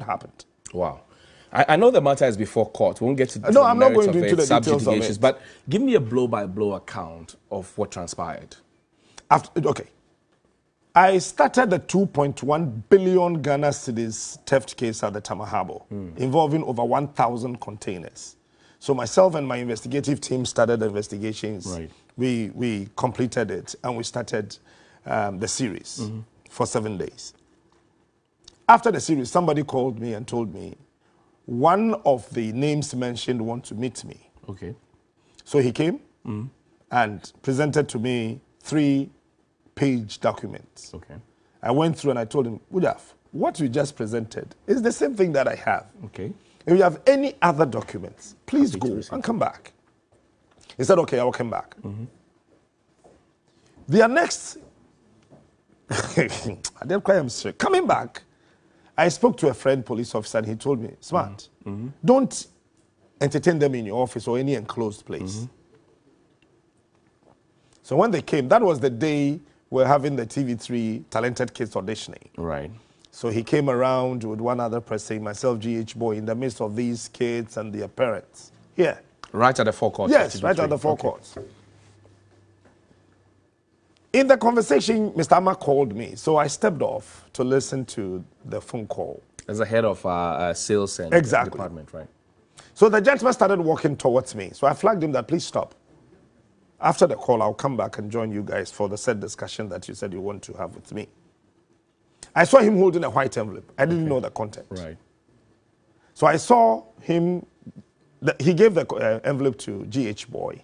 happened. Wow. I know the matter is before court. We won't get to No, I'm not going into the details of it. But give me a blow-by-blow account of what transpired. Okay. I started the 2.1 billion Ghana cedis theft case at the Tamahabo, involving over 1,000 containers. So myself and my investigative team started the investigations. Right. We completed it, and we started the series for 7 days. After the series, somebody called me and told me, one of the names mentioned want to meet me. Okay. So he came and presented to me 3-page documents. Okay. I went through and I told him, Udaf, what you just presented is the same thing that I have. Okay. If you have any other documents, please go and come back. He said, okay, I will come back. Their next, I didn't quite am coming back, I spoke to a friend, police officer, and he told me, Smart, don't entertain them in your office or any enclosed place. So when they came, that was the day we're having the TV3 Talented Kids auditioning. Right. So he came around with one other person, myself, GH Boy, in the midst of these kids and their parents. Here. Right at the forecourt? Yes, right at the forecourt. Okay. In the conversation, Mr. Amma called me, so I stepped off to listen to the phone call. As the head of sales and department, right? So the gentleman started walking towards me. So I flagged him that, please stop. After the call, I'll come back and join you guys for the said discussion that you said you want to have with me. I saw him holding a white envelope. I didn't know the content. Right. So I saw him, he gave the envelope to GH Boy.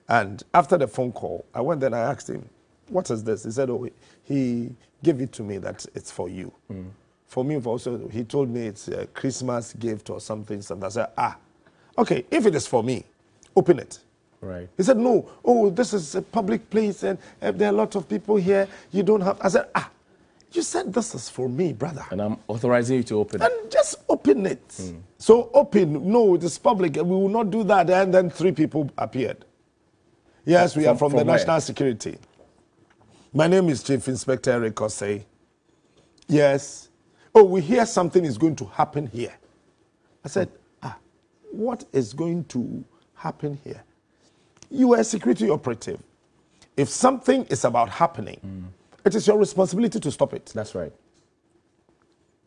And after the phone call, I went there and I asked him, what is this? He said, oh, he gave it to me that it's for you. For me, also, he told me it's a Christmas gift or something. So I said, okay, if it is for me, open it. Right. He said, no, oh, this is a public place and there are a lot of people here. You don't have, I said, you said this is for me, brother. And I'm authorizing you to open it. And just open it. So open, no, it is public, and we will not do that. And then 3 people appeared. Yes, we are from the National Security. My name is Chief Inspector Eric Osei. Yes. Oh, we hear something is going to happen here. I said, what is going to happen here? You are a security operative. If something is about happening, it is your responsibility to stop it. That's right.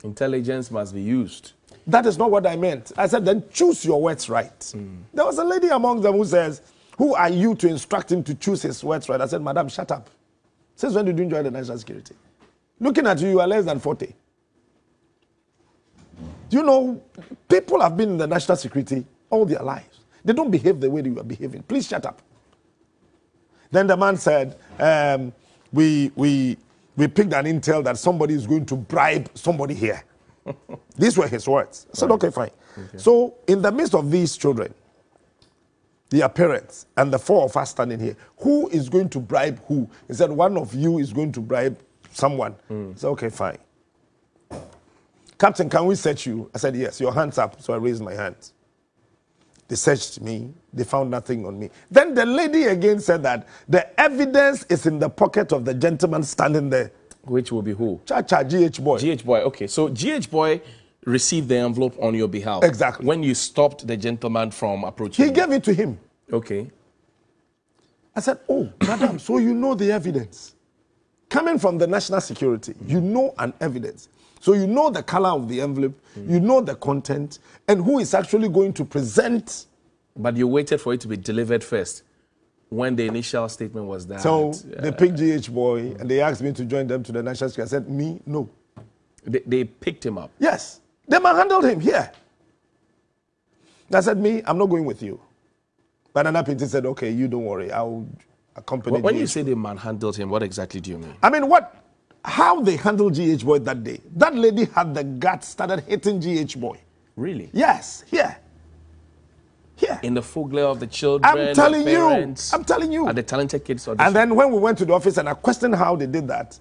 Intelligence must be used. That is not what I meant. I said, then choose your words right. There was a lady among them who says, who are you to instruct him to choose his words right? I said, madam, shut up. Since when did you join the National Security? Looking at you, you are less than 40. Do you know, people have been in the National Security all their lives. They don't behave the way you are behaving. Please shut up. Then the man said, we picked an intel that somebody is going to bribe somebody here. These were his words. I said, okay, fine. Okay. So in the midst of these children, their parents, and the 4 of us standing here, who is going to bribe who? He said, one of you is going to bribe someone. I said, okay, fine. Captain, can we search you? I said, yes, your hands up. So I raised my hands. They searched me. They found nothing on me. Then the lady again said that the evidence is in the pocket of the gentleman standing there. Which will be who? GH Boy. GH Boy, okay. So GH Boy received the envelope on your behalf. Exactly. When you stopped the gentleman from approaching He gave it to him. Okay. I said, oh, madam, so you know the evidence. Coming from the National Security, you know an evidence. So you know the color of the envelope, you know the content, and who is actually going to present. But you waited for it to be delivered first, when the initial statement was that. So they picked GH Boy, and they asked me to join them to the National Security. I said, me, no. They picked him up? Yes. They manhandled him here. I said, me, I'm not going with you. Banana Pinty said, okay, you don't worry, I'll accompany you. When you say they manhandled him, what exactly do you mean? I mean, how they handled GH Boy that day. That lady had the guts, started hitting GH Boy. Really? Yes, here. Here. In the full glare of the children, I'm telling parents, you. I'm telling you. At the Talented Kids audition. And then when we went to the office and I questioned how they did that,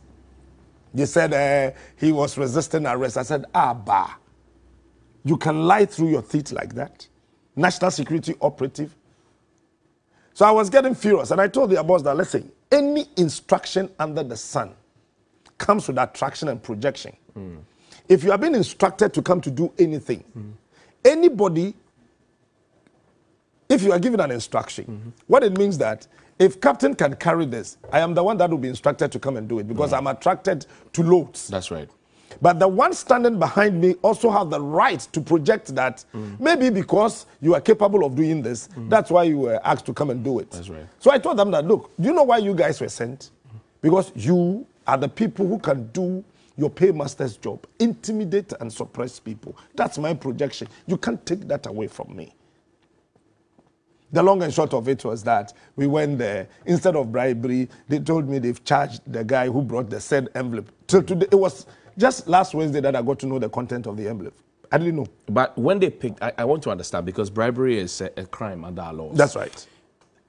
they said he was resisting arrest. I said, bah. You can lie through your teeth like that? National Security operative? So I was getting furious, and I told the boss that, listen, any instruction under the sun comes with attraction and projection. if you are being instructed to come to do anything, anybody, if you are given an instruction, what it means that if captain can carry this, I am the one that will be instructed to come and do it because I'm attracted to loads. That's right. But the one standing behind me also have the right to project that maybe because you are capable of doing this, that's why you were asked to come and do it. That's right. So I told them that, look, do you know why you guys were sent? Because you are the people who can do your paymaster's job, intimidate and suppress people. That's my projection. You can't take that away from me. The long and short of it was that we went there. Instead of bribery, they told me they've charged the guy who brought the said envelope. Till today, it was just last Wednesday that I got to know the content of the envelope. I didn't know. But when they picked, I want to understand, because bribery is a crime under our laws. That's right.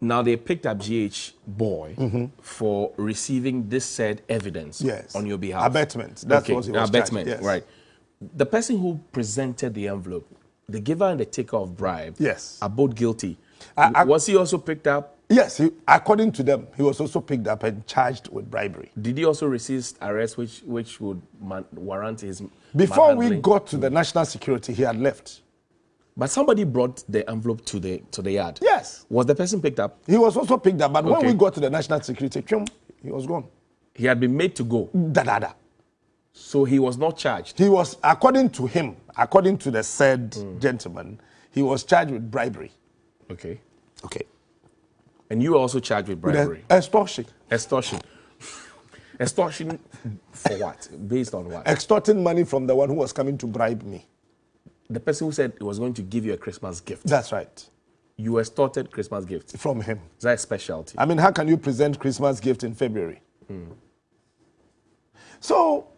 Now they picked up GH boy for receiving this said evidence on your behalf. Abatement. That's what he was abatement, charged. Yes. Right. The person who presented the envelope, the giver and the taker of bribe, are both guilty. Was he also picked up? Yes, according to them, he was also picked up and charged with bribery. Did he also resist arrest, which would warrant his Before we got to the national security, he had left. But somebody brought the envelope to the yard. Yes. Was the person picked up? He was also picked up, but when we got to the national security, he was gone. He had been made to go. So he was not charged. He was, according to him, according to the said gentleman, he was charged with bribery. Okay. Okay. And you were also charged with bribery. With extortion. Extortion. Extortion for what? Based on what? Extorting money from the one who was coming to bribe me. The person who said he was going to give you a Christmas gift. That's right. You extorted Christmas gift. From him. Is that a specialty? I mean, how can you present Christmas gift in February? So,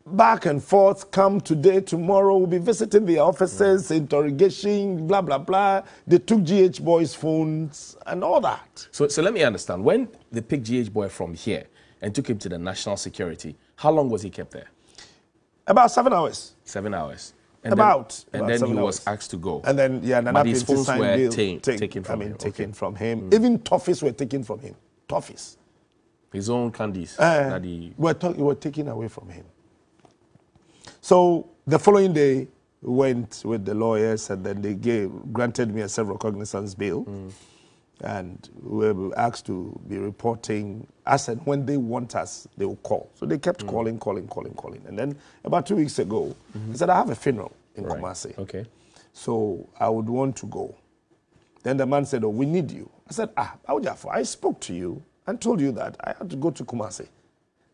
back and forth, come today, tomorrow, we'll be visiting the offices, interrogation, blah, blah, blah. They took GH boys' phones and all that. So let me understand. When they picked GH boy from here and took him to the national security, how long was he kept there? About 7 hours. 7 hours. And then he was asked to go. And then, but his phones were taken from him. Even toffees were taken from him. Toffees. His own candies. Were taken away from him. So the following day, we went with the lawyers, and then they granted me a self-recognizance bail. And we were asked to be reporting us, and when they want us, they will call. So they kept calling. And then about 2 weeks ago, he said, I have a funeral in Kumasi. Okay. So I would want to go. Then the man said, oh, we need you. I said, I spoke to you and told you that I had to go to Kumasi.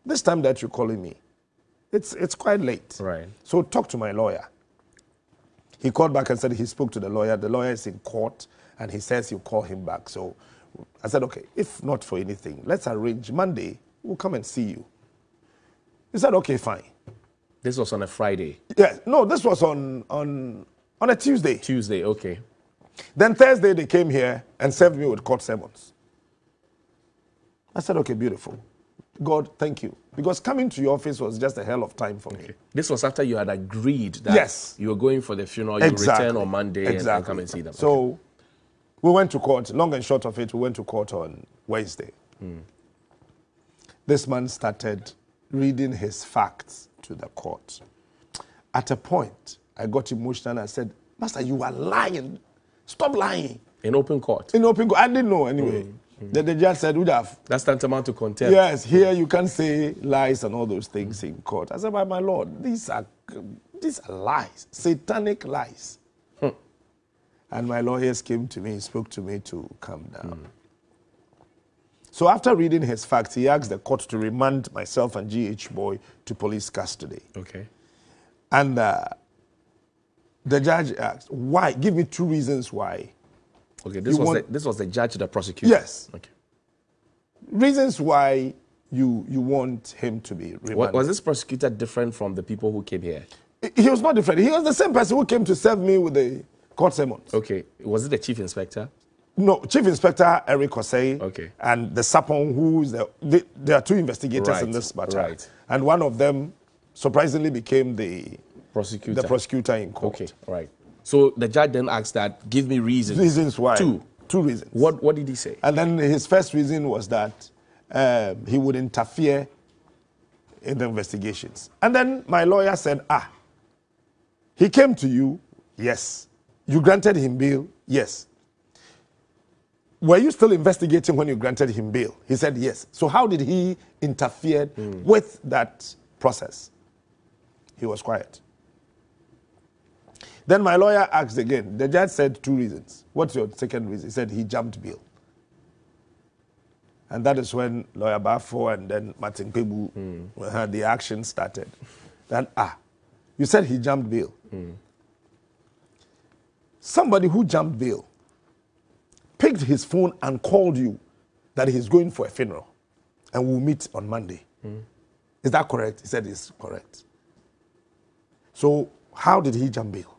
This time that you're calling me, it's quite late. Right. So talk to my lawyer. He called back and said he spoke to the lawyer. The lawyer is in court, and he says he'll call him back. So I said, okay, if not for anything, let's arrange Monday. We'll come and see you. He said, okay, fine. This was on a Friday? Yeah, no, this was on a Tuesday. Tuesday, okay. Then Thursday, they came here and served me with court sermons. I said, okay, beautiful. God, thank you. Because coming to your office was just a hell of time for me. This was after you had agreed that you were going for the funeral, you return on Monday and come and see them. So we went to court. Long and short of it, we went to court on Wednesday. This man started reading his facts to the court. At a point, I got emotional and I said, Master, you are lying. Stop lying. In open court? In open court. I didn't know anyway. Then the judge said, that's tantamount to contempt. Yes, here you can't say lies and all those things in court. I said, my Lord, these are lies, satanic lies. And my lawyers came to me, spoke to me to calm down. So after reading his facts, he asked the court to remand myself and GH boy to police custody. Okay. And the judge asked, why? Give me 2 reasons why. Okay, this was the judge, the prosecutor? Yes. Okay. Reasons why you want him to be remanded. Was this prosecutor different from the people who came here? He was not different. He was the same person who came to serve me with the court sermons. Okay. Was it the chief inspector? No, Chief Inspector Eric Osei. Okay. And the Sapon, who's there are 2 investigators in this matter. Right. And one of them surprisingly became the prosecutor in court. Okay, right. So the judge then asked that, give me reasons. Reasons why. 2 reasons. What did he say? And then his first reason was that he would interfere in the investigations. And then my lawyer said, he came to you, yes. You granted him bail, yes. Were you still investigating when you granted him bail? He said, yes. So how did he interfere with that process? He was quiet. Then my lawyer asked again. The judge said 2 reasons. What's your second reason? He said he jumped bail. And that is when Lawyer Bafo and then Martin Pebu, the action started. Then, you said he jumped bail. Somebody who jumped bail picked his phone and called you that he's going for a funeral and we'll meet on Monday. Is that correct? He said it's correct. So how did he jump bail?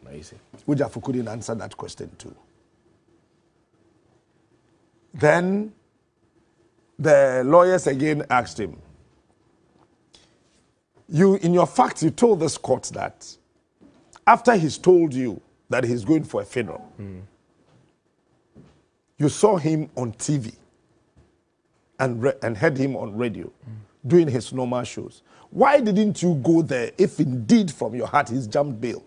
Amazing. Ujafu couldn't answer that question too. Then the lawyers again asked him, in your facts, you told this court that after he's told you that he's going for a funeral, you saw him on TV and heard him on radio doing his normal shows. Why didn't you go there if indeed from your heart he's jumped bail?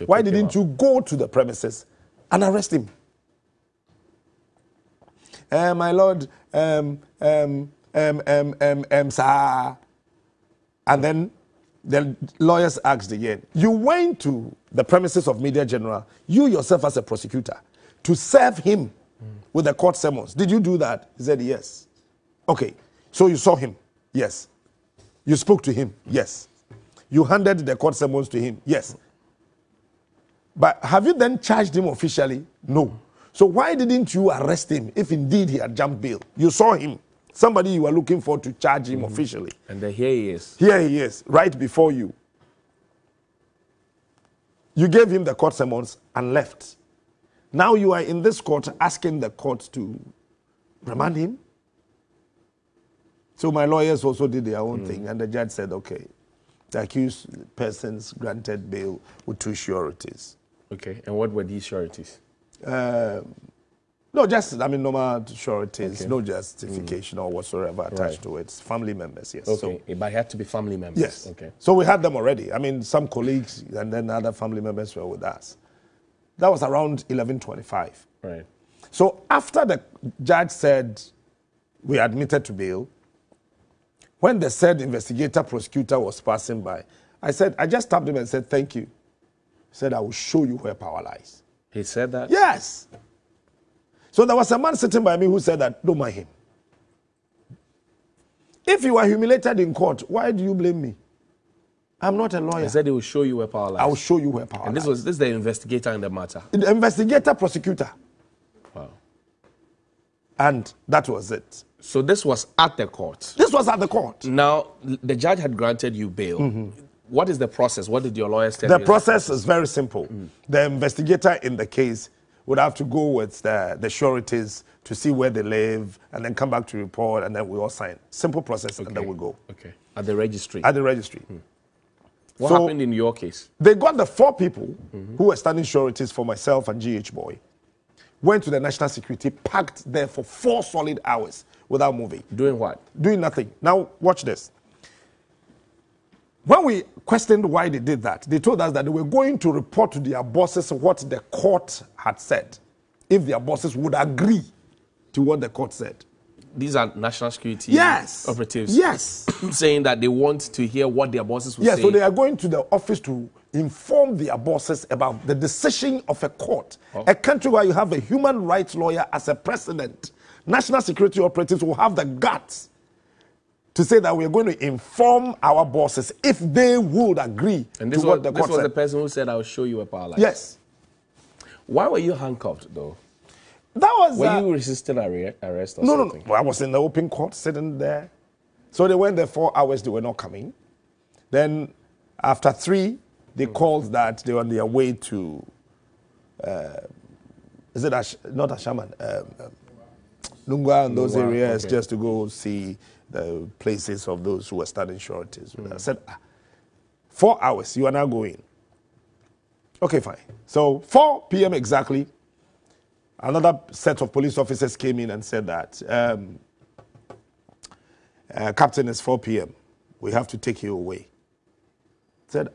Why didn't you go to the premises and arrest him? My lord, sir. And then the lawyers asked again, you went to the premises of Media General, you yourself as a prosecutor, to serve him with the court summons. Did you do that? He said, yes. Okay, so you saw him? Yes. You spoke to him? Yes. You handed the court summons to him? Yes. But have you then charged him officially? No. So why didn't you arrest him if indeed he had jumped bail? You saw him. Somebody you were looking for to charge him officially. And then here he is. Here he is, right before you. You gave him the court summons and left. Now you are in this court asking the court to remand him. So my lawyers also did their own thing, and the judge said, okay, the accused persons granted bail with 2 sureties. Okay, and what were these sureties? No, just, normal sureties, no justification or whatsoever attached to it. Family members, yes. Okay, so, but it had to be family members? Yes. Okay. So we had them already. Some colleagues and then other family members were with us. That was around 11:25. Right. So after the judge said we admitted to bail, when the said investigator prosecutor was passing by, I just tapped him and said, thank you. He said, I will show you where power lies. He said that? Yes. So there was a man sitting by me who said that, don't mind him. If you were humiliated in court, why do you blame me? I'm not a lawyer. He said he will show you where power lies. I will show you where power lies. And this is the investigator in the matter? The investigator prosecutor. Wow. And that was it. So this was at the court? This was at the court. Now, the judge had granted you bail. What is the process? What did your lawyers tell you? The process is very simple. The investigator in the case would have to go with the sureties to see where they live and then come back to report and then we all sign. Simple process and then we go. Okay. At the registry? At the registry. What happened in your case? They got the 4 people who were standing sureties for myself and GH Boy, went to the national security, packed there for 4 solid hours without moving. Doing what? Doing nothing. Now, watch this. When we questioned why they did that, they told us that they were going to report to their bosses what the court had said, if their bosses would agree to what the court said. These are national security operatives? Yes. Saying that they want to hear what their bosses will say? Yes, so they are going to the office to inform their bosses about the decision of a court. A country where you have a human rights lawyer as a president, national security operatives will have the guts to say that we are going to inform our bosses if they would agree to what the court said. This was the person who said, I will show you a power lies. Yes. Why were you handcuffed, though? That was... Were you resisting arrest or something? No. I was in the open court sitting there. So they went there 4 hours, they were not coming. Then after 3, they called that they were on their way to... is it not Ashaman? Lungwa and those areas, just to go see the places of those who were standing sureties. I said, 4 hours, you are now going. Okay, fine. So 4 p.m. exactly, another set of police officers came in and said that Captain, it's 4 p.m. We have to take you away. Said,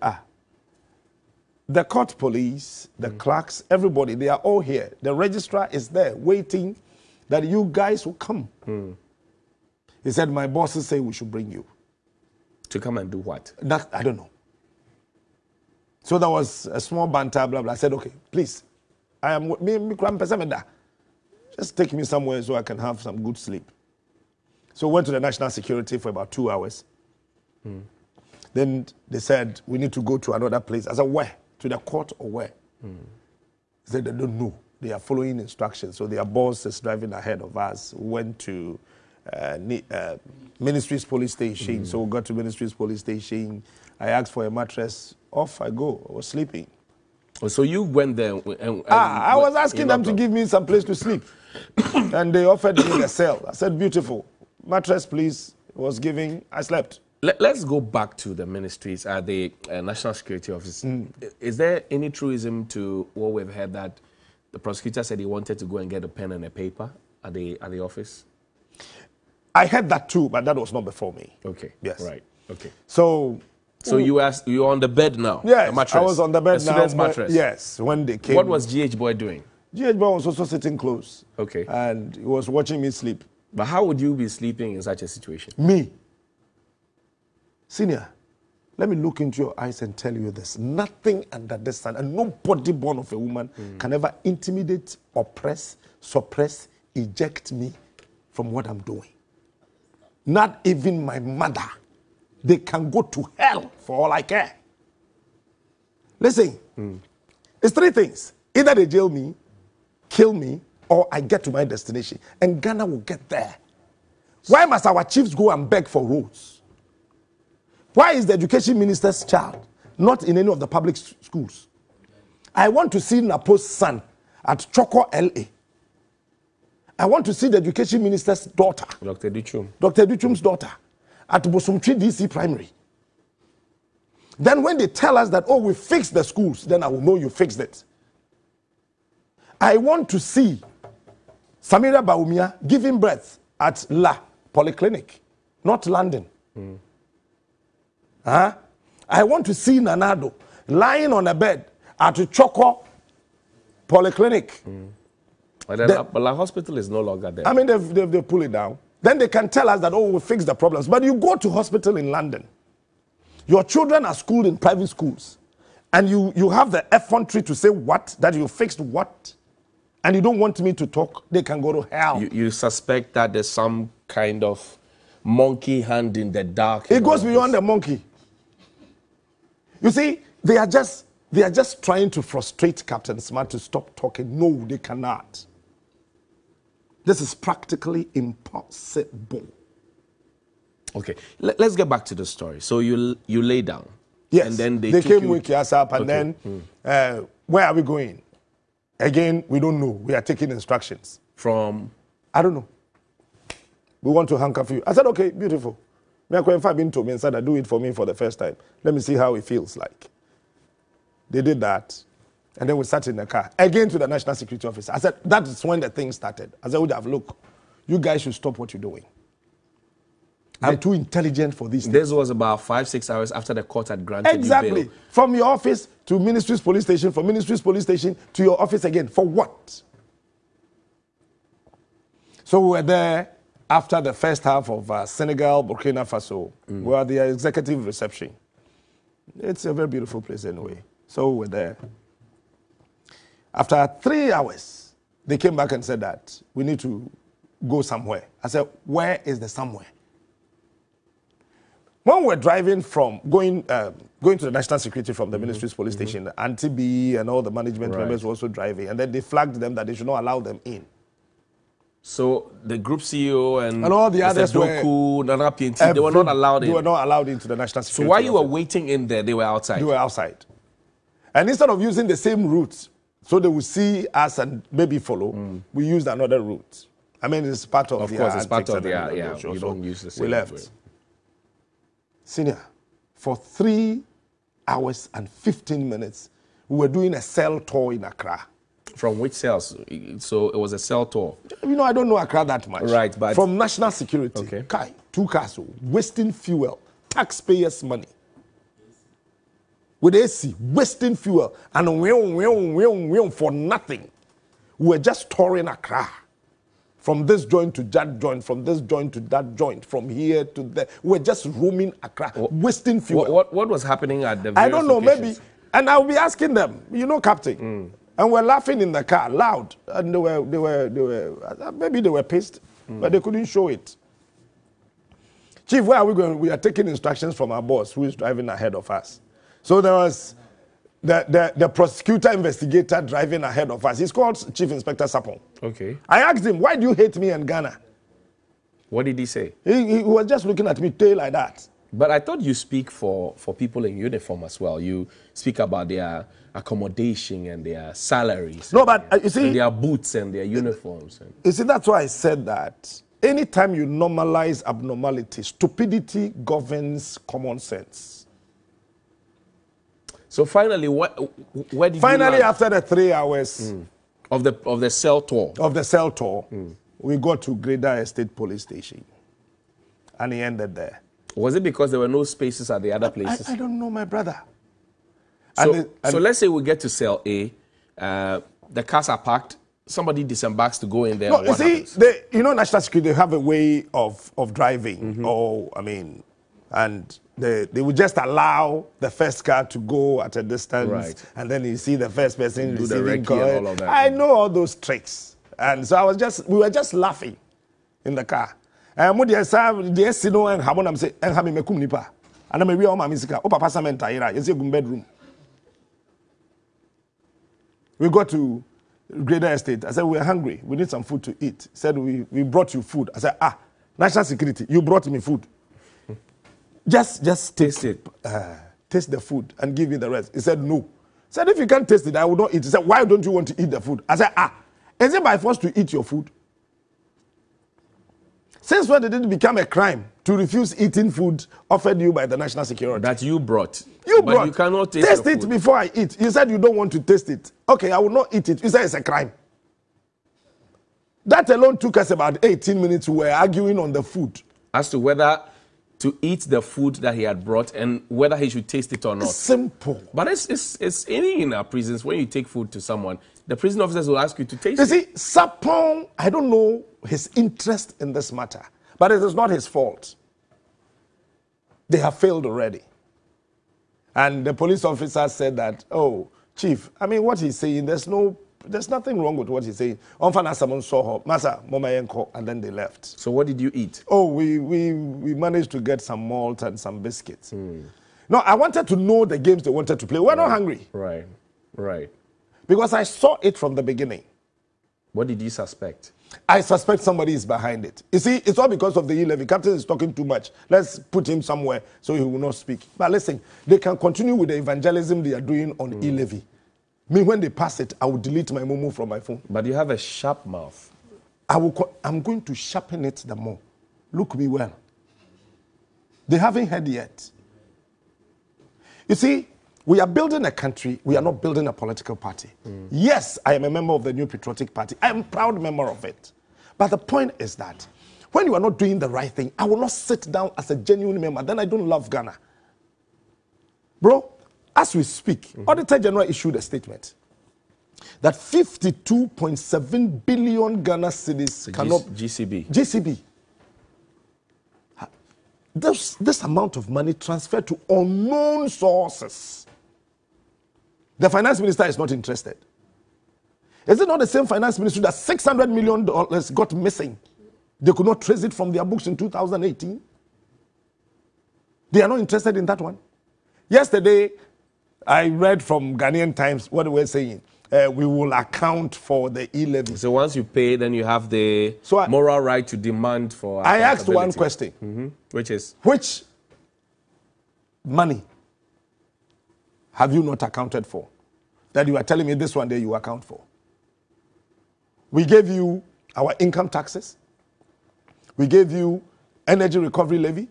the court police, the clerks, everybody, they are all here. The registrar is there waiting that you guys will come. He said, my bosses say we should bring you. To come and do what? That, I don't know. So there was a small banter, blah, blah. I said, okay, please. Just take me somewhere so I can have some good sleep. So went to the national security for about 2 hours. Then they said, we need to go to another place. I said, where? To the court or where? They said, they don't know. They are following instructions. So their boss is driving ahead of us. Went to Ministry's police station. So we got to Ministry's police station. I asked for a mattress. Off I go. I was sleeping. So you went there. I was asking them to give me some place to sleep. And they offered me a cell. I said, beautiful. Mattress, please. I was giving. I slept. Let's go back to the ministries, the National Security Office. Is there any truism to what we've heard that the prosecutor said he wanted to go and get a pen and a paper at the office? I heard that too, but that was not before me. Okay. Yes. Right. Okay. So you're on the bed now? Yes, a mattress. I was on the bed now. Student's mattress. Yes, when they came. What was GH Boy doing? GH Boy was also sitting close. Okay. And he was watching me sleep. But how would you be sleeping in such a situation? Me. Senior, let me look into your eyes and tell you this. Nothing under the sun, and nobody born of a woman can ever intimidate, oppress, suppress, eject me from what I'm doing. Not even my mother. They can go to hell for all I care. Listen, it's 3 things. Either they jail me, kill me, or I get to my destination. And Ghana will get there. Why must our chiefs go and beg for roads? Why is the education minister's child not in any of the public schools? I want to see Napo's son at Choco, LA. I want to see the education minister's daughter. Dr. Duchum. Dr. Duchum's daughter at Bosumtwi DC Primary. Then when they tell us that, oh, we fixed the schools, then I will know you fixed it. I want to see Samira Baumia giving birth at La Polyclinic, not London. I want to see Nanado lying on a bed at Choco Polyclinic. But the hospital is no longer there. I mean, they pull it down. Then they can tell us that, oh, we fixed the problems. But you go to hospital in London. Your children are schooled in private schools. And you have the effrontery to say what? That you fixed what? And you don't want me to talk? They can go to hell. You suspect that there's some kind of monkey hand in the dark? It goes beyond the monkey. You see, they are just trying to frustrate Capain Smart to stop talking. No, they cannot. This is practically impossible. Okay, let's get back to the story. So you lay down. Yes, and then they came wake us up, and then where are we going? Again, we don't know. We are taking instructions. From? I don't know. We want to handcuff you. I said, okay, beautiful. If I've been to me and said, do it for me for the first time. Let me see how it feels like. They did that. And then we sat in the car. Again to the National Security Office. I said, that is when the thing started. I said, look, you guys should stop what you're doing. I'm too intelligent for this. This was about 5-6 hours after the court had granted you bail. From your office to Ministry's police station, from Ministry's police station to your office again. For what? So we were there after the first half of Senegal, Burkina Faso. We were at the executive reception. It's a very beautiful place anyway. So we were there. After 3 hours, they came back and said that we need to go somewhere. I said, where is the somewhere? When we were driving from going to the National Security from the Ministry's police station, Auntie B and all the management members were also driving, and then they flagged them that they should not allow them in. So the group CEO and all the others Doku, Nana PNT, they were not allowed in. They were not allowed into the National Security. So while you were waiting in there, they were outside? They were outside. And instead of using the same route, so they would see us and maybe follow, we used another route. I mean, it's part of the... Of course, it's part of the... Yeah, you don't use the same we left. Way. Senior, for 3 hours and 15 minutes, we were doing a cell tour in Accra. From which cells? So it was a cell tour. You know, I don't know Accra that much. Right, but from national security. Okay. Kai, 2 cars, wasting fuel, taxpayers' money. With AC, wasting fuel, and for nothing. We were just touring Accra. From this joint to that joint, from this joint to that joint, from here to there. We were just roaming Accra, wasting fuel. What was happening at the I don't know, locations? maybe. And I'll be asking them, you know, Captain. And we're laughing in the car, loud. And maybe they were pissed, but they couldn't show it. Chief, where are we going? We are taking instructions from our boss, who is driving ahead of us. So there was the prosecutor investigator driving ahead of us. He's called Chief Inspector Sapon. Okay. I asked him, why do you hate me and Ghana? What did he say? He was just looking at me tail like that. But I thought you speak for people in uniform as well. You speak about their accommodation and their salaries. No, but you see, and their boots and their uniforms. You see, that's why I said that. Anytime you normalize abnormality, stupidity governs common sense. So finally, where did finally, you after the 3 hours of the cell tour, we got to Greater Estate Police Station, and he ended there. Was it because there were no spaces at the other places? I don't know, my brother. So let's say we get to cell A, the cars are parked. Somebody disembarks to go in there. No, you see, you know, National Security, they have a way of driving. And they would just allow the first car to go at a distance. Right. And then you see the first person do the receiving recce and all of that. I know all those tricks. And so we were just laughing in the car. And I'm saying, and I'm a bedroom. We got to Greater Estate. I said, we're hungry. We need some food to eat. He said, we brought you food. I said, National Security, you brought me food. Just taste it. Taste the food and give me the rest. He said, no. He said, if you can't taste it, I will not eat. He said, why don't you want to eat the food? I said, is it by force to eat your food? Since when did it become a crime to refuse eating food offered you by the National Security? That you brought. But you cannot taste it before I eat. You said you don't want to taste it. Okay, I will not eat it. You said it's a crime. That alone took us about 18 minutes. We were arguing on the food. As to whether to eat the food that he had brought and whether he should taste it or not. It's simple. But it's in our prisons, when you take food to someone, the prison officers will ask you to taste it. You see, Sapon, I don't know his interest in this matter, but it is not his fault. They have failed already. And the police officer said that, oh, Chief, I mean, what he's saying, there's nothing wrong with what he's saying. And then they left. So what did you eat? Oh, we managed to get some malt and some biscuits. No, I wanted to know the games they wanted to play. We're not hungry. Right. Because I saw it from the beginning. What did you suspect? I suspect somebody is behind it. You see, it's all because of the E-levy. Captain is talking too much. Let's put him somewhere so he will not speak. But listen, they can continue with the evangelism they are doing on E-levy. Me, when they pass it, I will delete my Momo from my phone. But you have a sharp mouth. I'm going to sharpen it the more. Look me well. They haven't heard yet. You see, we are building a country. We are not building a political party. Yes, I am a member of the New Patriotic Party. I am a proud member of it. But the point is that when you are not doing the right thing, I will not sit down as a genuine member. Then I don't love Ghana. Bro, as we speak, Auditor General issued a statement that 52.7 billion Ghana cedis cannot... GCB. This amount of money transferred to unknown sources. The finance minister is not interested. Is it not the same finance ministry that $600 million got missing? They could not trace it from their books in 2018. They are not interested in that one. Yesterday, I read from Ghanaian Times what they were saying. We will account for the E-levy. So once you pay, then you have the moral right to demand for... I asked one question. Which is? Which money have you not accounted for? That you are telling me this one day you account for. We gave you our income taxes. We gave you energy recovery levy.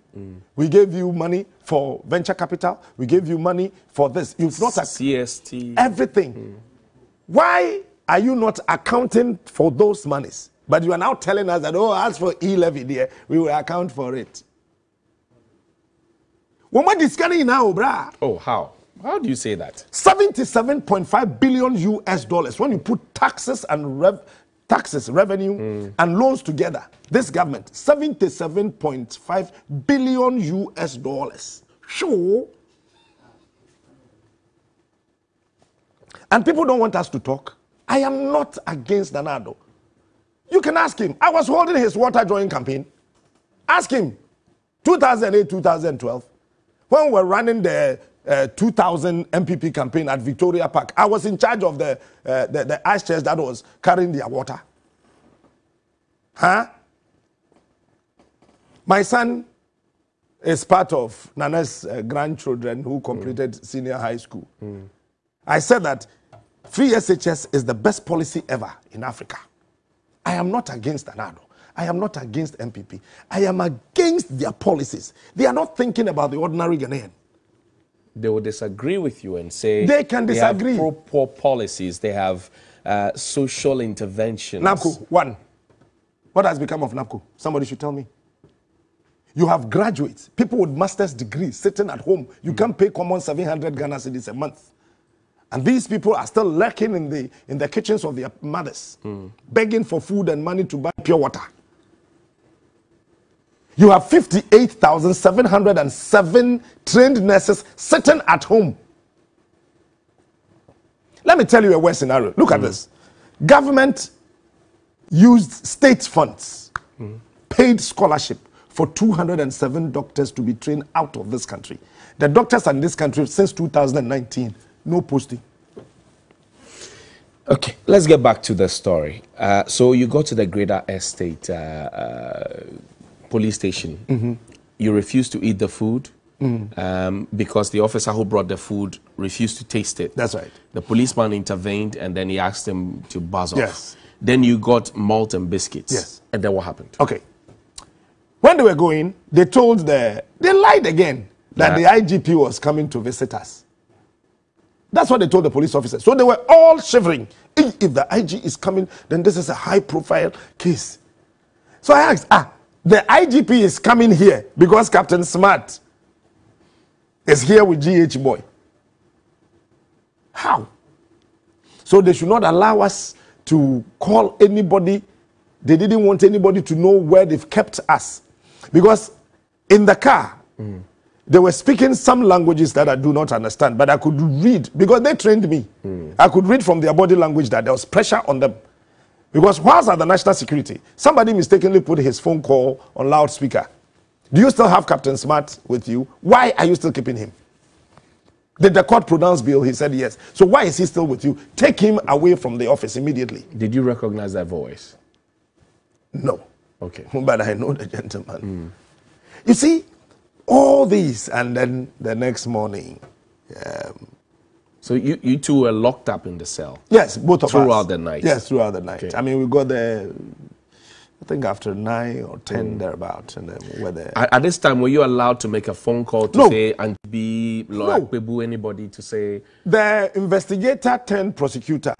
We gave you money for venture capital. We gave you money for this. You've not... CST. Everything. Why are you not accounting for those monies? But you are now telling us that, oh, as for e-levy there, we will account for it. What is scanning now, brah? Oh, how? How do you say that? 77.5 billion US dollars. When you put taxes and revenue and loans together, this government, 77.5 billion US dollars. Sure. And people don't want us to talk. I am not against Danado. You can ask him. I was holding his water drawing campaign. Ask him. 2008, 2012. When we were running the 2000 MPP campaign at Victoria Park, I was in charge of the ice chest that was carrying their water. Huh? My son is part of Nana's grandchildren who completed senior high school. I said that free SHS is the best policy ever in Africa. I am not against Danado. I am not against MPP. I am against their policies. They are not thinking about the ordinary Ghanaian. They will disagree with you and say they can disagree. They have pro-poor policies. They have social interventions. NAPCO, one. What has become of NAPCO? Somebody should tell me. You have graduates, people with master's degrees sitting at home. You can't pay common 700 Ghana cedis a month. And these people are still lurking in the kitchens of their mothers, begging for food and money to buy pure water. You have 58,707 trained nurses sitting at home. Let me tell you a worse scenario. Look at this. Government used state funds, paid scholarship for 207 doctors to be trained out of this country. The doctors in this country since 2019, no posting. Okay, let's get back to the story. So you go to the Greater Estate police station. You refused to eat the food because the officer who brought the food refused to taste it. That's right. The policeman intervened and then he asked him to buzz off. Yes. Then you got malt and biscuits. Yes. And then what happened? Okay. When they were going, they lied again that the IGP was coming to visit us. That's what they told the police officers. So they were all shivering. If the IG is coming, then this is a high-profile case. So I asked, the IGP is coming here because Capain Smart is here with GH Boy. How? So they should not allow us to call anybody. They didn't want anybody to know where they've kept us. Because in the car, they were speaking some languages that I do not understand, but I could read, because they trained me. I could read from their body language that there was pressure on them. Because whilst at the national security, somebody mistakenly put his phone call on loudspeaker. Do you still have Capain Smart with you? Why are you still keeping him? Did the court pronounce bail? He said yes. So why is he still with you? Take him away from the office immediately. Did you recognize that voice? No. Okay. But I know the gentleman. You see, all these, and then the next morning. So you two were locked up in the cell? Yes, both of us. Throughout the night? Yes, throughout the night. Okay. I mean, we got there, I think after 9 or 10 thereabout, and then we were there. At this time, were you allowed to make a phone call to say, and be anybody to say? The investigator turned prosecutor,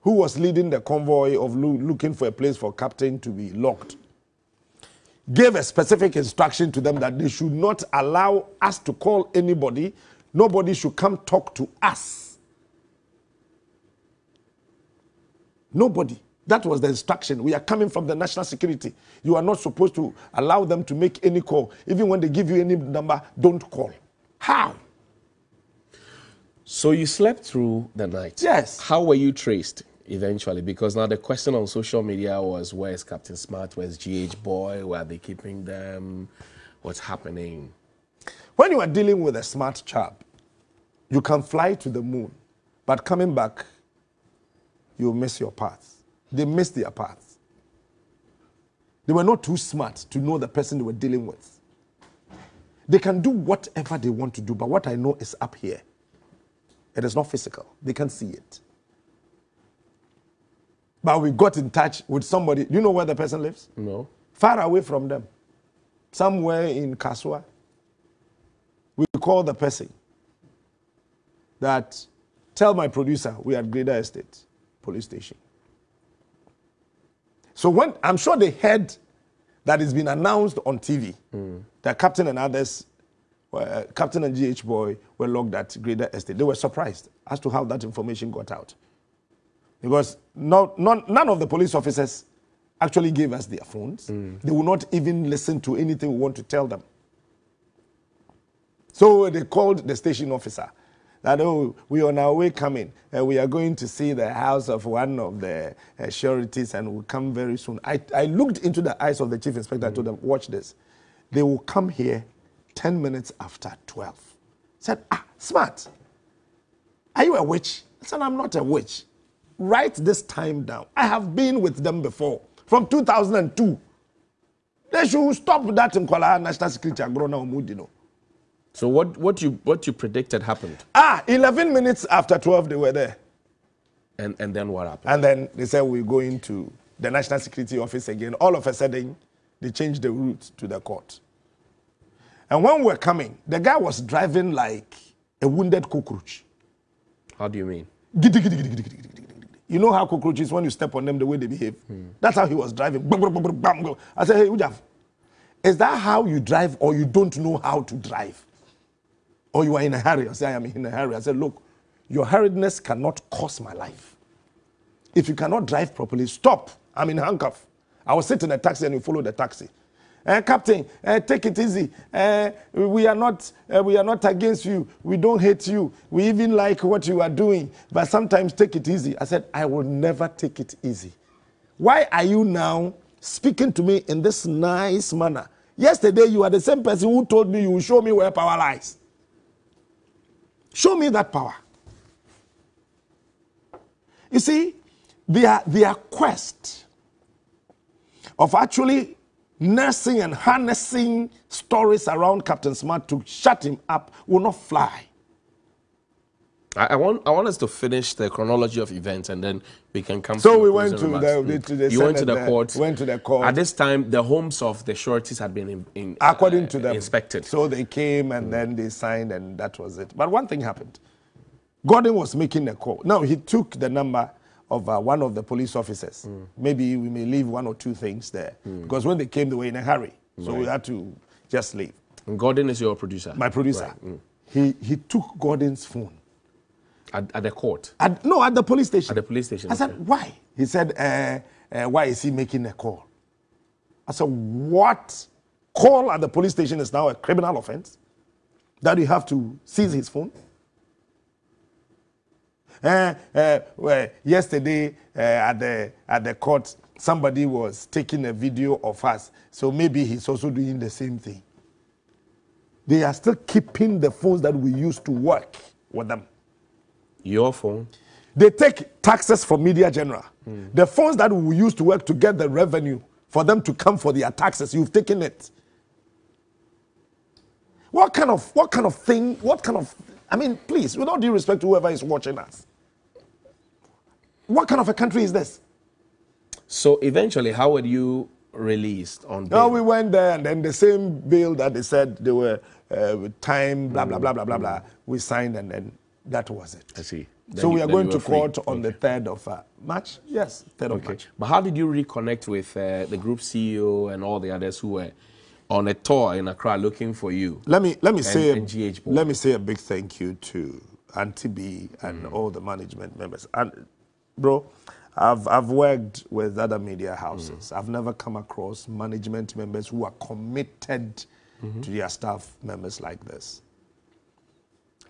who was leading the convoy of looking for a place for Captain to be locked, gave a specific instruction to them that they should not allow us to call anybody. Nobody should come talk to us. Nobody. That was the instruction. We are coming from the national security. You are not supposed to allow them to make any call. Even when they give you any number, don't call. How? So you slept through the night? Yes. How were you traced eventually? Because now the question on social media was, where is Capain Smart? Where's GH Boy? Where are they keeping them? What's happening? When you are dealing with a smart chap, you can fly to the moon, but coming back, you'll miss your path. They missed their path. They were not too smart to know the person they were dealing with. They can do whatever they want to do, but what I know is up here. It is not physical. They can't see it. But we got in touch with somebody. Do you know where the person lives? No. Far away from them. Somewhere in Kaswa. We call the person that, tell my producer, we are at Greater Estate police station. So when I'm sure they heard that it's been announced on TV that Captain and others, Captain and GH Boy were locked at Greater Estate, they were surprised as to how that information got out. Because none of the police officers actually gave us their phones. They will not even listen to anything we want to tell them. So they called the station officer that, oh, we are on our way coming. We are going to see the house of one of the sureties and we'll come very soon. I looked into the eyes of the chief inspector and told them, watch this. They will come here 10 minutes after 12. I said, Smart, are you a witch? I said, I'm not a witch. Write this time down. I have been with them before, from 2002. They should stop that in Kuala National Security Agrona Umudino. So what you predicted happened? 11 minutes after 12, they were there. And then what happened? And then they said, we're going to the National Security Office again. All of a sudden, they changed the route to the court. And when we were coming, the guy was driving like a wounded cockroach. How do you mean? You know how cockroaches, when you step on them, the way they behave? That's how he was driving. I said, hey, Ujaf, is that how you drive or you don't know how to drive? Or you are in a hurry? I said, I am in a hurry. I said, look, your hurriedness cannot cost my life. If you cannot drive properly, stop. I'm in handcuff. I will sit in a taxi and you follow the taxi. Captain, take it easy. We are not against you. We don't hate you. We even like what you are doing. But sometimes take it easy. I said, I will never take it easy. Why are you now speaking to me in this nice manner? Yesterday, you are the same person who told me you will show me where power lies. Show me that power. You see, their quest of actually nursing and harnessing stories around Captain Smart to shut him up will not fly. I want us to finish the chronology of events and then we can come. So we went to the you went to the court. Went to the court. At this time, the homes of the sureties had been according to them inspected. So they came and then they signed and that was it. But one thing happened. Gordon was making a call. Now he took the number of one of the police officers. Maybe we may leave one or two things there because when they came, they were in a hurry, so we had to just leave. And Gordon is your producer. My producer. Right. He took Gordon's phone. At the court? No, at the police station. At the police station. I said, why? He said, why is he making a call? I said, what? Call at the police station is now a criminal offense? That you have to seize his phone? Yesterday at the court, somebody was taking a video of us. So maybe he's also doing the same thing. They are still keeping the phones that we used to work with them. Your phone? They take taxes from Media General. The phones that we used to work to get the revenue for them to come for their taxes, you've taken it. What kind of thing, I mean, please, with all due respect to whoever is watching us, what kind of a country is this? So eventually, how were you released on bail? No, we went there and then the same bail that they said they were with time, blah, blah, blah, blah, blah, blah, we signed and then that was it. I see. So we are going to court on the 3rd of March? Yes, 3rd of March. But how did you reconnect with the group CEO and all the others who were on a tour in Accra looking for you? Let me say a big thank you to Auntie B and all the management members. And bro, I've worked with other media houses. I've never come across management members who are committed to their staff members like this.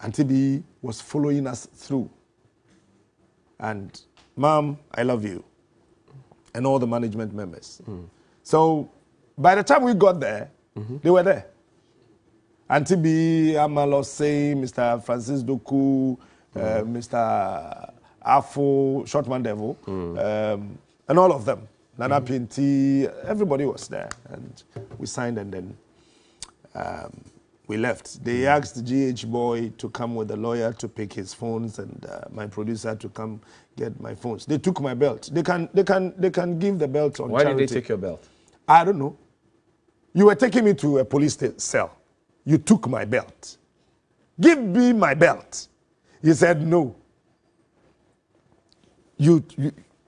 Auntie B was following us through. And Mom, I love you. And all the management members. So by the time we got there, they were there. Auntie B, Amalose, Mr. Francis Doku, Mr. Afo, Shortman Devil, and all of them. Nana Pinti, everybody was there. And we signed and then we left. They asked GH Boy to come with a lawyer to pick his phones and my producer to come get my phones. They took my belt. They can give the belt on Why charity. Did they take your belt? I don't know. You were taking me to a police cell. You took my belt. Give me my belt. He said no.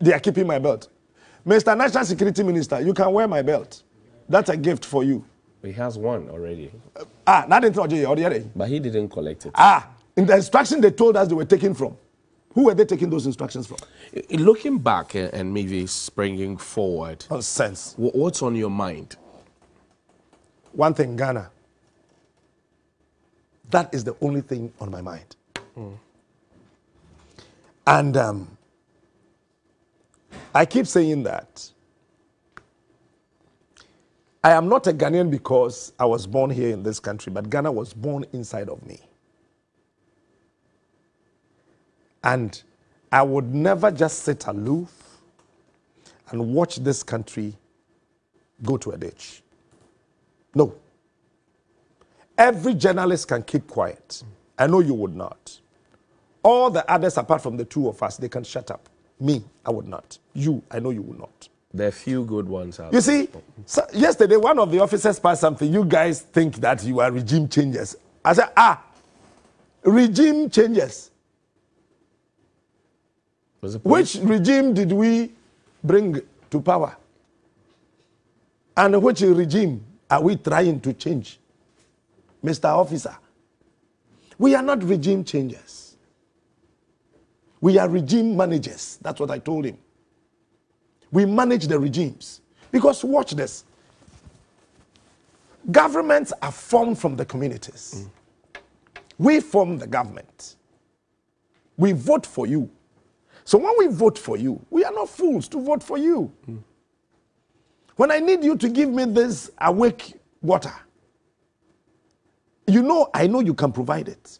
they are keeping my belt. Mr. National Security Minister, you can wear my belt. That's a gift for you. He has one already. Not in already. But he didn't collect it. In the instruction they told us they were taken from. Who were they taking those instructions from? Looking back and maybe springing forward. Nonsense. What's on your mind? One thing, Ghana. That is the only thing on my mind. And I keep saying that I am not a Ghanaian because I was born here in this country, but Ghana was born inside of me. And I would never just sit aloof and watch this country go to a ditch. No. Every journalist can keep quiet. I know you would not. All the others, apart from the two of us, they can shut up. Me, I would not. You, I know you would not. There are few good ones out there. You see, so yesterday one of the officers passed something. You guys think that you are regime changers. I said, regime changers. Which regime did we bring to power? And which regime are we trying to change? Mr. Officer, we are not regime changers. We are regime managers. That's what I told him. We manage the regimes. Because watch this. Governments are formed from the communities. We form the government. We vote for you. So when we vote for you, we are not fools to vote for you. When I need you to give me this awake water, you know, I know you can provide it.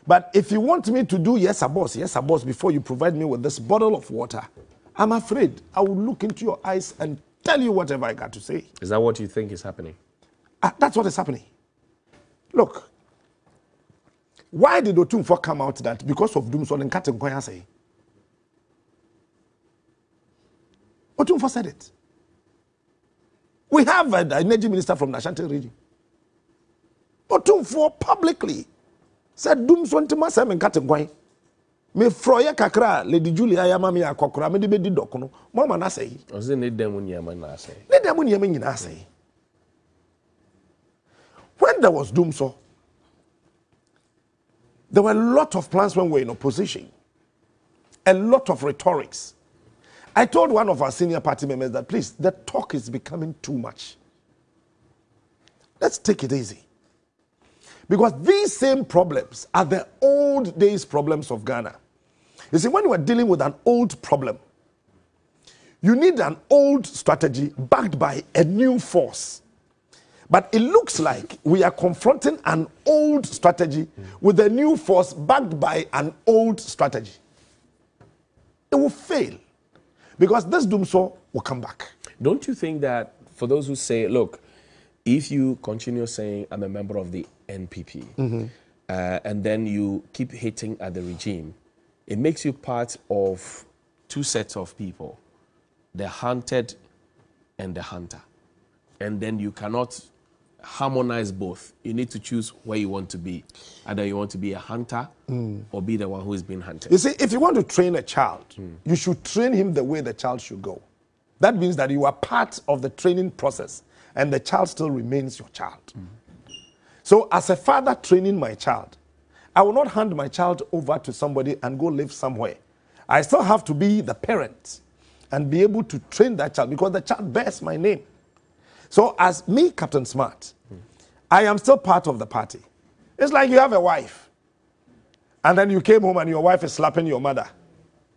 But if you want me to do yes, boss, before you provide me with this bottle of water, I'm afraid I will look into your eyes and tell you whatever I got to say. Is that what you think is happening? That's what is happening. Look, why did Otumfo come out that because of Doomson and Katem Koya say? Otumfo said it. We have an energy minister from the Ashanti region. Otumfo publicly said Doomson to myself and Katem Koya. Me froya kakra Lady Julia yamami akokora me de bedi dokono mama na say. O se ne dem nyama na say. Ne dem nyama nyina say. When there was Doomso, there were a lot of plans when we were in opposition. A lot of rhetorics. I told one of our senior party members that, please, the talk is becoming too much. Let's take it easy. Because these same problems are the old days problems of Ghana. You see, when you are dealing with an old problem, you need an old strategy backed by a new force. But it looks like we are confronting an old strategy with a new force backed by an old strategy. It will fail because this Doomso will come back. Don't you think that for those who say, look, if you continue saying I'm a member of the NPP and then you keep hitting at the regime, it makes you part of two sets of people, the hunted and the hunter. And then you cannot harmonize both. You need to choose where you want to be. Either you want to be a hunter or be the one who is being hunted. You see, if you want to train a child, you should train him the way the child should go. That means that you are part of the training process and the child still remains your child. So as a father training my child, I will not hand my child over to somebody and go live somewhere. I still have to be the parent and be able to train that child because the child bears my name. So as me, Capain Smart, I am still part of the party. It's like you have a wife. And then you came home and your wife is slapping your mother.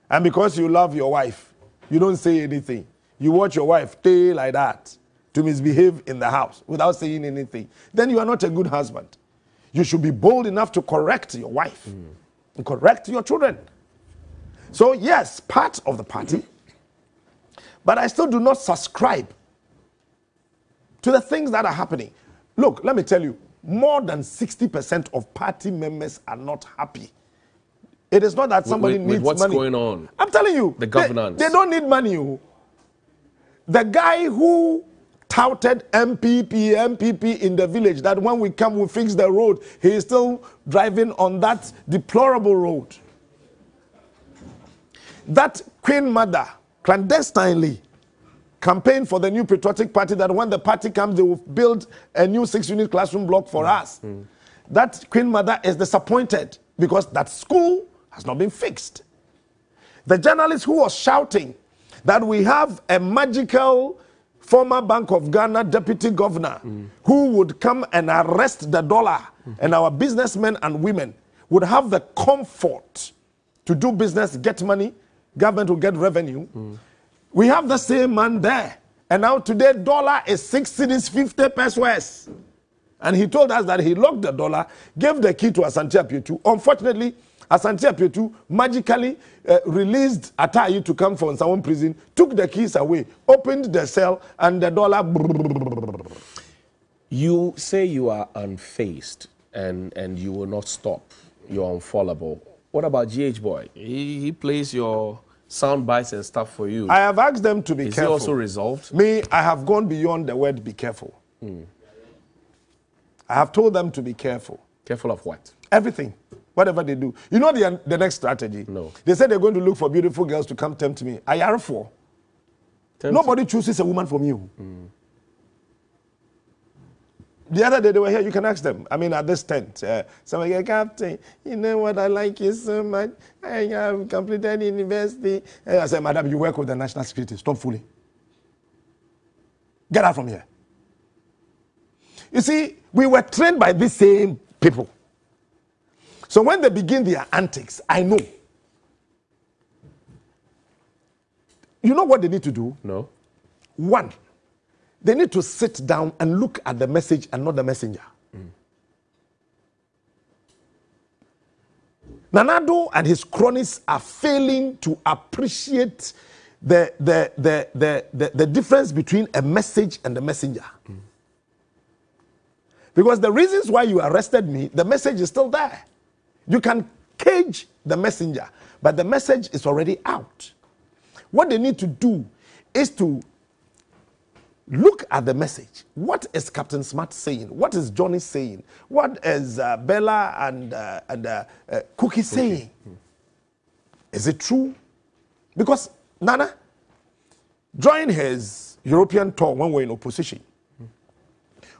And because you love your wife, you don't say anything. You watch your wife stay like that to misbehave in the house without saying anything. Then you are not a good husband. You should be bold enough to correct your wife and correct your children. So yes, part of the party, but I still do not subscribe to the things that are happening. Look, let me tell you, more than 60% of party members are not happy. It is not that somebody needs what's money. What's going on? I'm telling you. The governance. They don't need money. The guy who touted MPP in the village, that when we come, we fix the road, he is still driving on that deplorable road. that Queen Mother clandestinely campaigned for the new patriotic party, that when the party comes, they will build a new 6-unit classroom block for us. That Queen Mother is disappointed because that school has not been fixed. The journalist who was shouting that we have a magical former Bank of Ghana deputy governor who would come and arrest the dollar, and our businessmen and women would have the comfort to do business, get money, government will get revenue. We have the same man there. And now today, dollar is 6 cedis 50 pesos. And he told us that he locked the dollar, gave the key to Asante Apiatu. Unfortunately, Asante Apiatu magically released Atayi to come from Nsawam prison, took the keys away, opened the cell, and the dollar. You say you are unfazed and you will not stop. You're unfallable. What about GH Boy? He plays your sound bites and stuff for you. I have asked them to be Is careful. he also resolved? Me, I have gone beyond the word be careful. I have told them to be careful. Careful of what? Everything. Whatever they do. You know the next strategy? No. They said they're going to look for beautiful girls to come tempt me. I are for. Nobody chooses a woman from you. The other day they were here, you can ask them. I mean, at this tent. Somebody said, Captain, you know what, I like you so much. I have completed university. And I said, Madam, you work with the national security. Stop fooling. Get out from here. You see, we were trained by these same people. So when they begin their antics, I know. You know what they need to do? No. One, they need to sit down and look at the message and not the messenger. Nanado and his cronies are failing to appreciate the difference between a message and the messenger. Because the reasons why you arrested me, the message is still there. You can cage the messenger, but the message is already out. What they need to do is to look at the message. What is Capain Smart saying? What is Johnny saying? What is Bella and Cookie saying? Is it true? Because Nana, during his European tour when we were in opposition,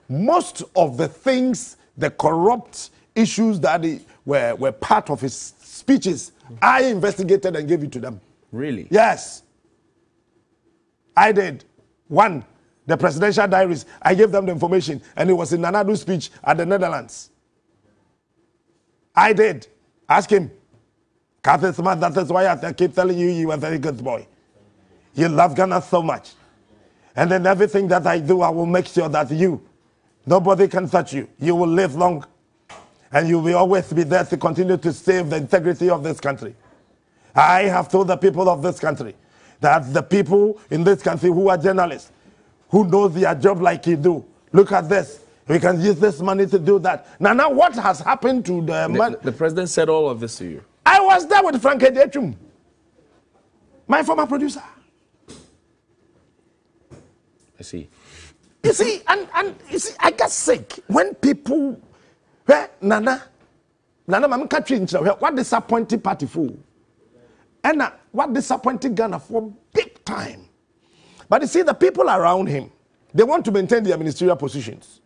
most of the things, the corrupt issues that were part of his speeches, I investigated and gave it to them. Really? Yes. I did. One, the presidential diaries, I gave them the information, and it was in Nanado's speech at the Netherlands. I did. Ask him. Capain Smart, that is why I keep telling you, you are a very good boy. You love Ghana so much. And then everything that I do, I will make sure that nobody can touch you. You will live long. And you will always be there to continue to save the integrity of this country. I have told the people of this country that the people in this country who are journalists, who know their job like you do, look at this. We can use this money to do that. Now what has happened to the man? The president said all of this to you. I was there with Frank Ejechum, my former producer. I see. You see, and you see, I get sick when people, Nana, I'm catching what disappointing party for, and what disappointing Ghana for big time. But you see, the people around him, they want to maintain their ministerial positions.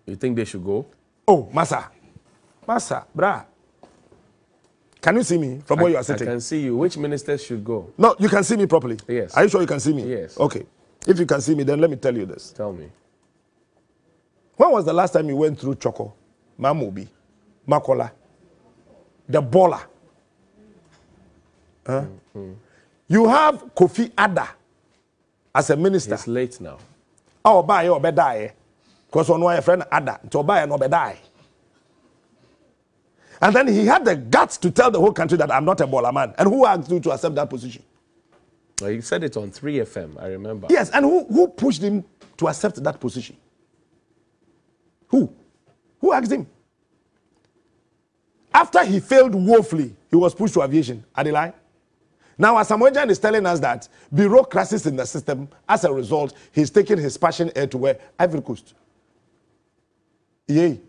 You think they should go? Oh, Massa, brah. Can you see me from where you are sitting? I can see you. Which ministers should go? No, you can see me properly. Yes. Are you sure you can see me? Yes. Okay. If you can see me, then let me tell you this. Tell me. When was the last time you went through Choco, Mamobi, Makola, the baller? Huh? You have Kofi Ada as a minister. It's late now. Oh, buy or be die. Because on my friend Ada, to buy and be die. And then he had the guts to tell the whole country that I'm not a baller man. And who asked you to accept that position? Well, he said it on 3FM, I remember. Yes, and who pushed him to accept that position? Who? Who asked him? After he failed woefully, he was pushed to aviation. Are they lying? Now, as Samuel is telling us that bureaucracies in the system, as a result, he's taking his passion air to where? Ivory Coast. Yay.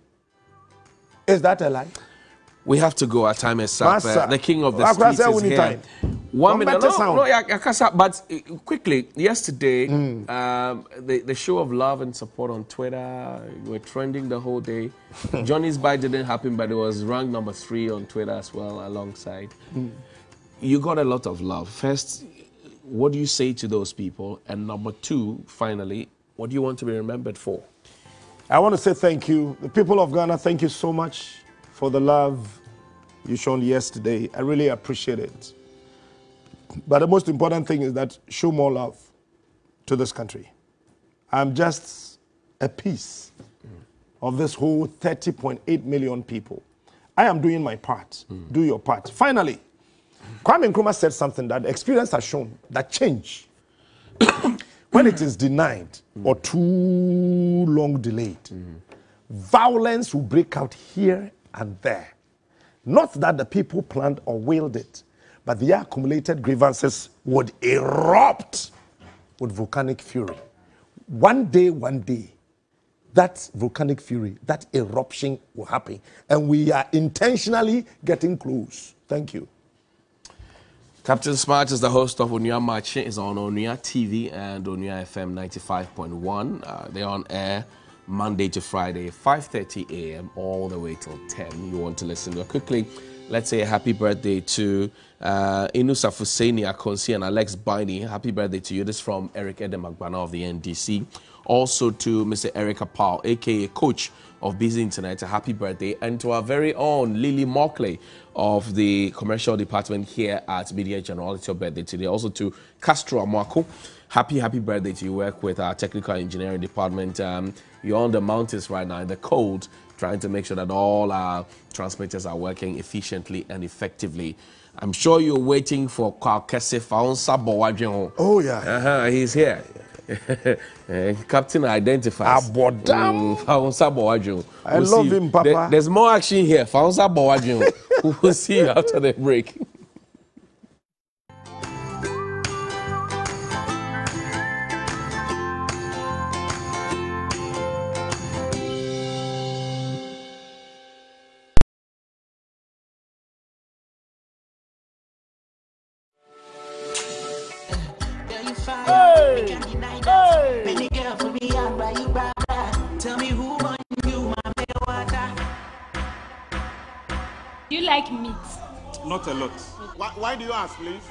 Is that a lie? We have to go. Our time is up. The king of the streets is here. 1 minute. No, I can't. But quickly, yesterday, the show of love and support on Twitter were trending the whole day. Johnny's bite didn't happen, but it was ranked number 3 on Twitter as well, alongside. You got a lot of love. First, what do you say to those people? And number 2, finally, what do you want to be remembered for? I want to say thank you. The people of Ghana, thank you so much for the love you shown yesterday. I really appreciate it. But the most important thing is that show more love to this country. I'm just a piece of this whole 30.8 million people. I am doing my part. Do your part. Finally, Kwame Nkrumah said something that experience has shown that change, when it is denied or too long delayed, violence will break out here and there. Not that the people planned or willed it, but the accumulated grievances would erupt with volcanic fury. One day, that volcanic fury, that eruption will happen. And we are intentionally getting close. Thank you. Capain Smart is the host of Onua Marche. It's on Onua TV and Onua FM 95.1. They're on air Monday to Friday, 5:30 a.m. all the way till 10. You want to listen to quickly. Let's say a happy birthday to Inusa Fuseni Akonsi and Alex Biney. Happy birthday to you. This is from Eric Edemagbana of the NDC. Also to Mr. Eric Apau, a.k.a. Coach of Busy Internet. A happy birthday. And to our very own Lily Mockley of the Commercial Department here at Media General. It's your birthday today. Also to Castro Amwako. Happy birthday to you. Work with our Technical Engineering Department. You're on the mountains right now in the cold, trying to make sure that all our transmitters are working efficiently and effectively. I'm sure you're waiting for Kwakese Faunsa Bowadjon. Oh, yeah. He's here. Captain identifies. Faunsa Bowadjon. I love him, Papa. There's more action here. Faunsa Bowadjon. We'll see you after the break. Do you like meat? Not a lot. Why do you ask, please?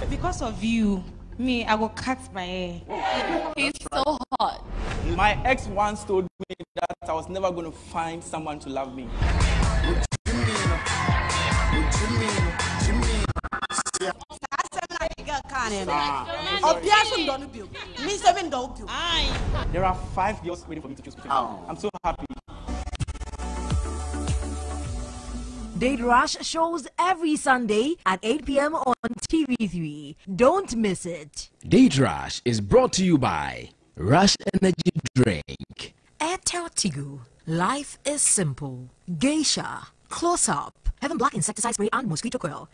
Because of you, me, I will cut my hair. He's so hot. My ex once told me that I was never going to find someone to love me. There are 5 girls waiting for me to choose between. I'm so happy. Date Rush shows every Sunday at 8 p.m. on TV3. Don't miss it. Date Rush is brought to you by Rush Energy Drink, Airtel Tigu. Life is simple. Geisha. Close Up. Heaven Black Insecticide Spray and Mosquito Coil.